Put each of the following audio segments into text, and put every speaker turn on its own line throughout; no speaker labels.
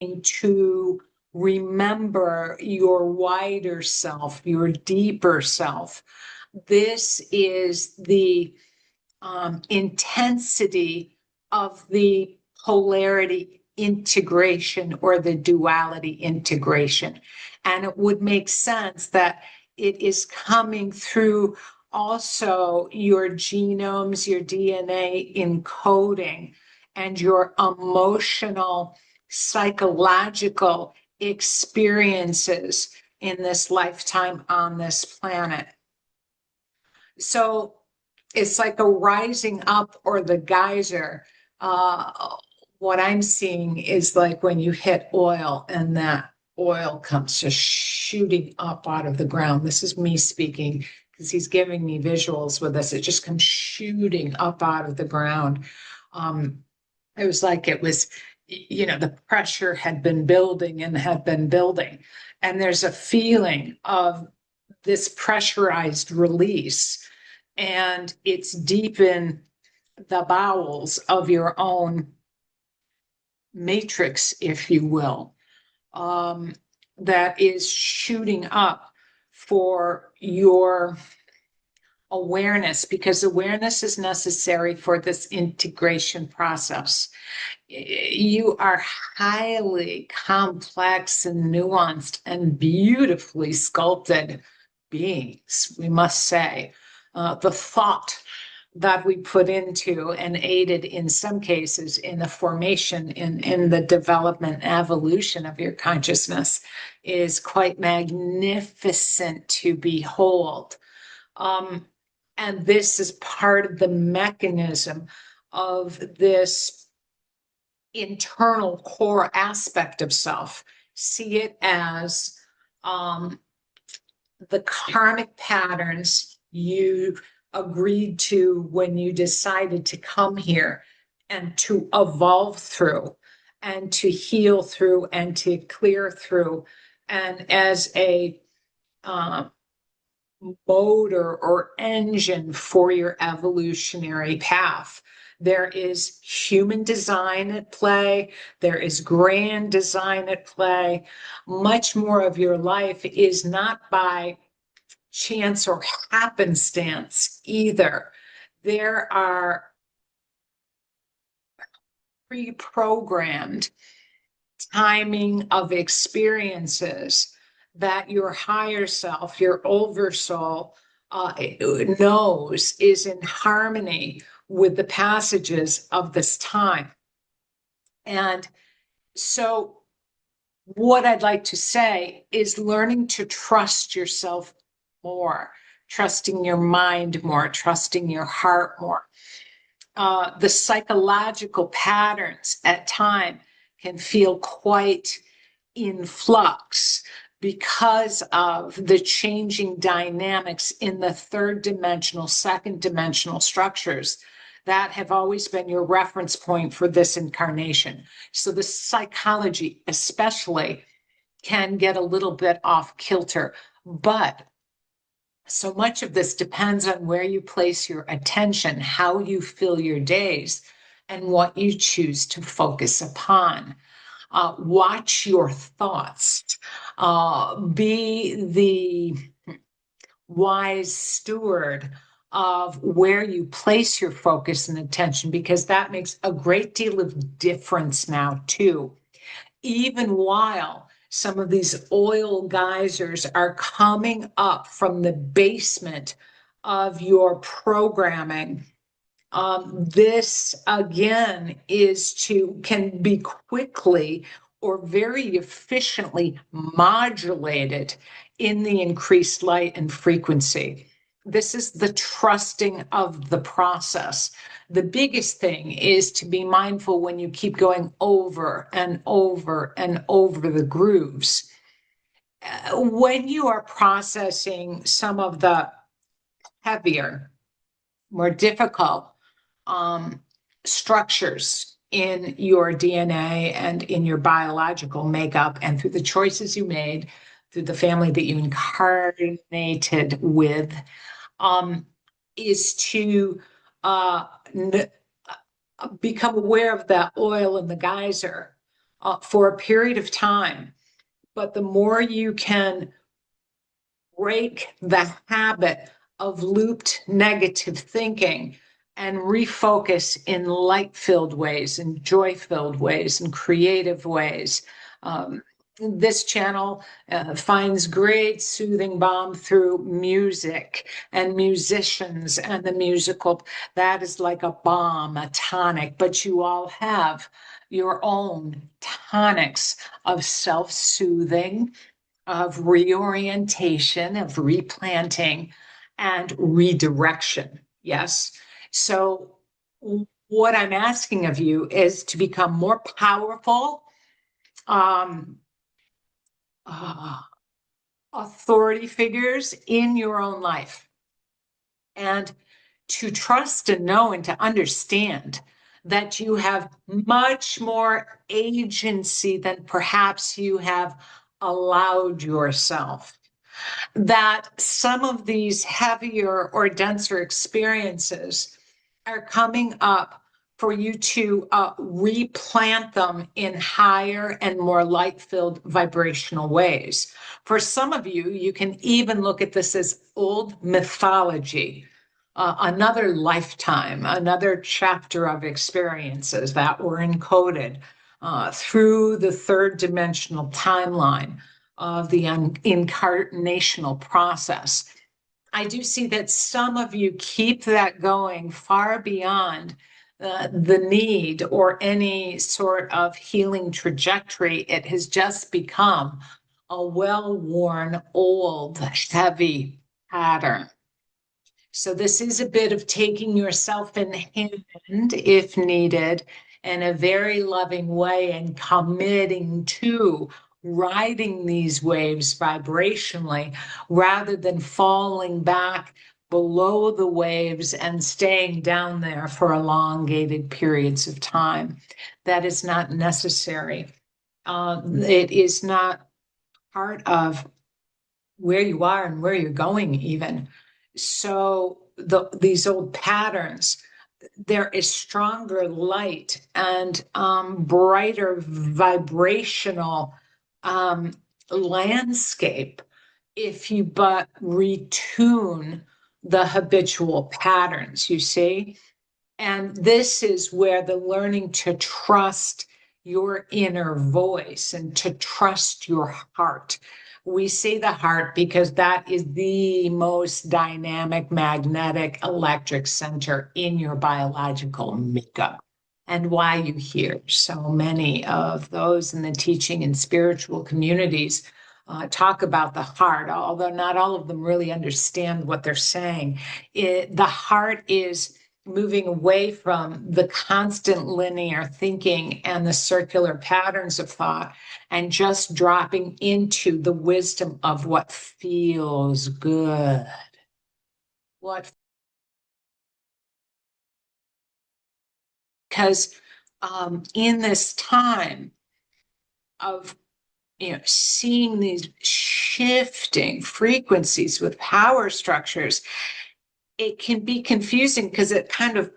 to remember your wider self, your deeper self. This is the intensity of the polarity integration or the duality integration. And it would make sense that it is coming through also your genomes, your DNA encoding, and your emotional, psychological experiences in this lifetime on this planet. So it's like a rising up or the geyser. What I'm seeing is like when you hit oil and that oil comes just shooting up out of the ground. This is me speaking because he's giving me visuals with this. It just comes shooting up out of the ground. It was like it was, the pressure had been building and had been building. And there's a feeling of this pressurized release, and it's deep in the bowels of your own matrix, if you will, that is shooting up for your awareness, because awareness is necessary for this integration process. You are highly complex and nuanced and beautifully sculpted beings, we must say. The thought that we put into and aided in some cases in the formation, in the development, evolution of your consciousness is quite magnificent to behold. And this is part of the mechanism of this internal core aspect of self. See it as the karmic patterns you agreed to when you decided to come here and to evolve through and to heal through and to clear through. And as a motor or engine for your evolutionary path. There is human design at play. There is grand design at play. Much more of your life is not by chance or happenstance either. There are pre-programmed timing of experiences that your higher self, your oversoul, knows is in harmony with the passages of this time. And so what I'd like to say is learning to trust yourself more, trusting your mind more, trusting your heart more. The psychological patterns at time can feel quite in flux because of the changing dynamics in the third dimensional, second dimensional structures that have always been your reference point for this incarnation. So the psychology especially can get a little bit off kilter, but so much of this depends on where you place your attention, how you fill your days, and what you choose to focus upon. Watch your thoughts. Be the wise steward of where you place your focus and attention, because that makes a great deal of difference now, too. Even while some of these oil geysers are coming up from the basement of your programming, this again can be quickly or very efficiently modulated in the increased light and frequency. This is the trusting of the process. The biggest thing is to be mindful when you keep going over and over and over the grooves. When you are processing some of the heavier, more difficult structures in your DNA and in your biological makeup, and through the choices you made, through the family that you incarnated with, is to become aware of that oil in the geyser. for a period of time. But the more you can break the habit of looped negative thinking and refocus in light-filled ways and joy-filled ways and creative ways. This channel finds great soothing balm through music and musicians and the musical. That is like a balm, a tonic, but you all have your own tonics of self-soothing, of reorientation, of replanting, and redirection. Yes. So, what I'm asking of you is to become more powerful, um, uh, authority figures in your own life, and to trust and know and to understand that you have much more agency than perhaps you have allowed yourself. That some of these heavier or denser experiences are coming up for you to replant them in higher and more light-filled vibrational ways. For some of you, you can even look at this as old mythology, another lifetime, another chapter of experiences that were encoded through the third dimensional timeline of the incarnational process. I do see that some of you keep that going far beyond the need or any sort of healing trajectory. It has just become a well-worn, old, heavy pattern. So this is a bit of taking yourself in hand, if needed, in a very loving way and committing to riding these waves vibrationally rather than falling back below the waves and staying down there for elongated periods of time. That is not necessary. It is not part of where you are and where you're going even. So these old patterns, there is stronger light and brighter vibrational landscape if you but retune the habitual patterns, you see? And this is where the learning to trust your inner voice and to trust your heart. We say the heart because that is the most dynamic, magnetic, electric center in your biological makeup. And why you hear so many of those in the teaching and spiritual communities talk about the heart, although not all of them really understand what they're saying. The heart is moving away from the constant linear thinking and the circular patterns of thought and just dropping into the wisdom of what feels good. Because in this time of seeing these shifting frequencies with power structures, it can be confusing because it kind of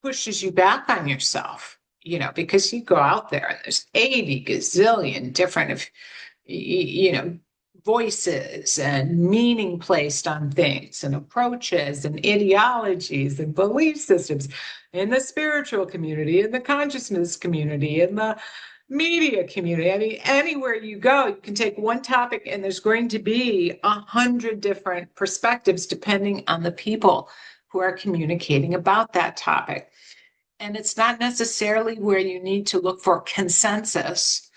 pushes you back on yourself, because you go out there and there's 80 gazillion different, voices and meaning placed on things and approaches and ideologies and belief systems in the spiritual community, in the consciousness community, in the media community. I mean, anywhere you go, you can take one topic and there's going to be 100 different perspectives depending on the people who are communicating about that topic. And it's not necessarily where you need to look for consensus.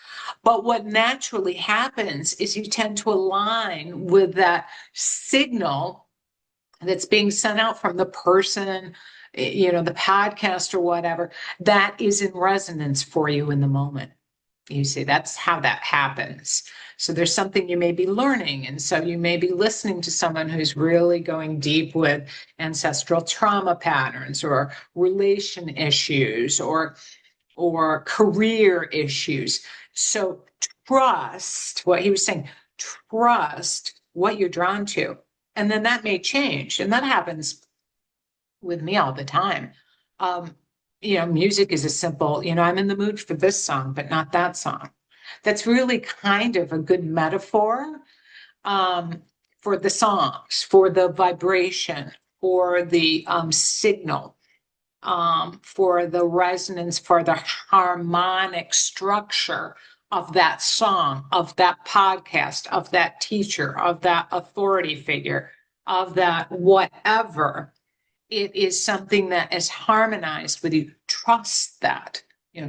But what naturally happens is you tend to align with that signal that's being sent out from the person, the podcast or whatever, that is in resonance for you in the moment. You see, that's how that happens. So there's something you may be learning. And so you may be listening to someone who's really going deep with ancestral trauma patterns or relation issues or career issues. So trust what he was saying, trust what you're drawn to. And then that may change. And that happens with me all the time. music is a simple, I'm in the mood for this song, but not that song. That's really kind of a good metaphor um, for the songs, for the vibration, for the signal, for the resonance, for the harmonic structure of that song, of that podcast, of that teacher, of that authority figure, of that whatever. It is something that is harmonized with you. Trust that,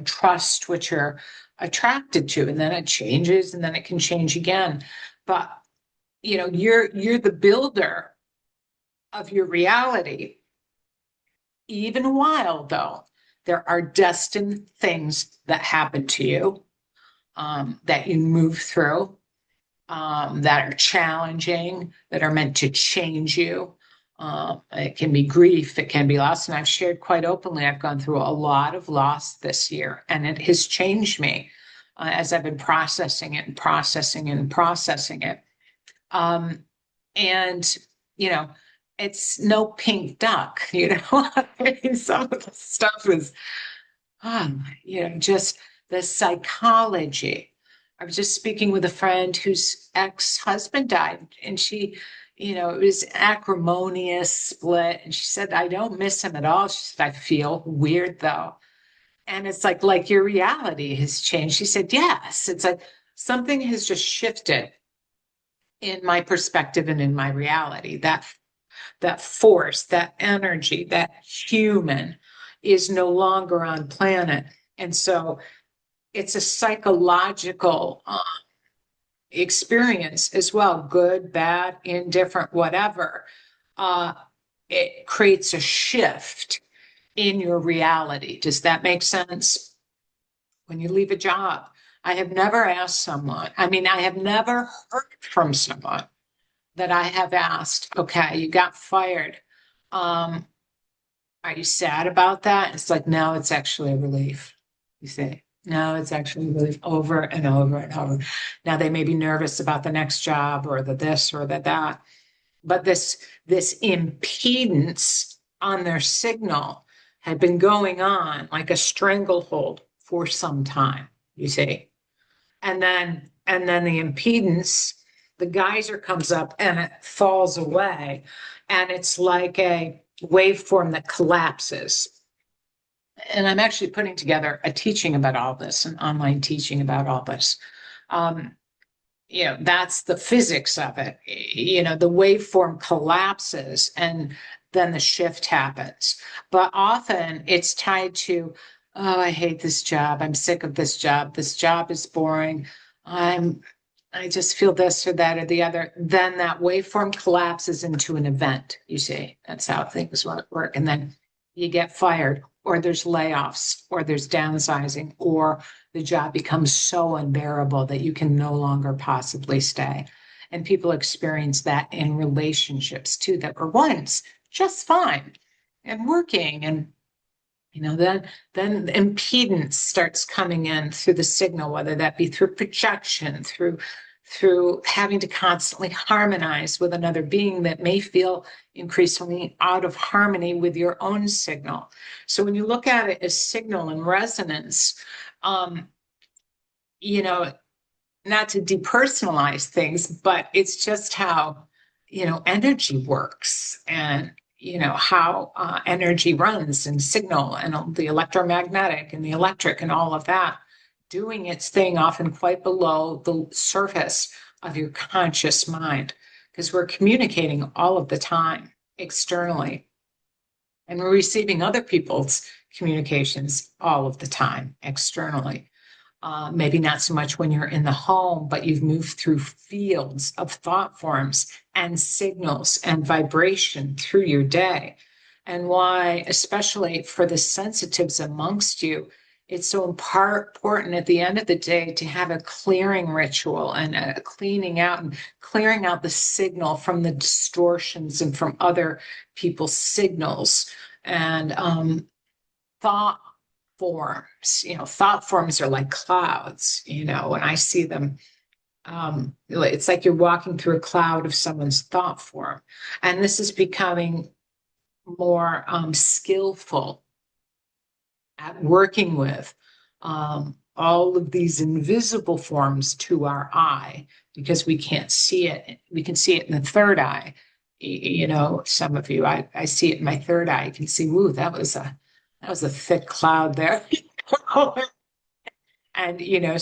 trust what you're attracted to, and then it changes, and then it can change again. But you're the builder of your reality. Even while, though, there are destined things that happen to you, that you move through, that are challenging, that are meant to change you. It can be grief, it can be loss. And I've shared quite openly, I've gone through a lot of loss this year, and it has changed me as I've been processing it and processing it and processing it. And, you know, it's no pink duck, I mean, some of the stuff is, just the psychology. I was just speaking with a friend whose ex-husband died, and it was acrimonious split. And she said, I don't miss him at all. She said, I feel weird though. And it's like your reality has changed. She said, yes. It's like something has just shifted in my perspective and in my reality. That force, that energy, that human is no longer on planet. And so it's a psychological experience as well, good, bad, indifferent, whatever. Uh, it creates a shift in your reality. Does that make sense? When you leave a job, I have never asked someone, I have never heard from someone that I have asked, okay, you got fired. Um, are you sad about that? It's like, no, it's actually a relief. You say, no, it's actually a relief over and over and over. Now they may be nervous about the next job or the this or the that, but this impedance on their signal had been going on like a stranglehold for some time, you see. And then the impedance, the geyser comes up and it falls away, and it's like a waveform that collapses. And I'm actually putting together a teaching about all this, an online teaching about all this. Um, that's the physics of it. The waveform collapses and then the shift happens. But often it's tied to, oh, I hate this job. I'm sick of this job. This job is boring. I just feel this or that or the other. Then that waveform collapses into an event, you see. That's how things work. And then you get fired, or there's layoffs, or there's downsizing, or the job becomes so unbearable that you can no longer possibly stay. And people experience that in relationships too, that were once just fine and working. And then impedance starts coming in through the signal, whether that be through projection, through having to constantly harmonize with another being that may feel increasingly out of harmony with your own signal. So when you look at it as signal and resonance, um, not to depersonalize things, but it's just how, energy works, and, how energy runs, and signal, and the electromagnetic and the electric and all of that, doing its thing often quite below the surface of your conscious mind, because we're communicating all of the time externally, and we're receiving other people's communications all of the time externally. Maybe not so much when you're in the home, but you've moved through fields of thought forms and signals and vibration through your day. And why, especially for the sensitives amongst you, it's so important at the end of the day to have a clearing ritual and a cleaning out and clearing out the signal from the distortions and from other people's signals. And thought forms, thought forms are like clouds, when I see them, it's like you're walking through a cloud of someone's thought form. And this is becoming more skillful at working with all of these invisible forms to our eye because we can't see it. We can see it in the third eye. You know, some of you, I see it in my third eye. You can see, ooh, that was a thick cloud there. And you know,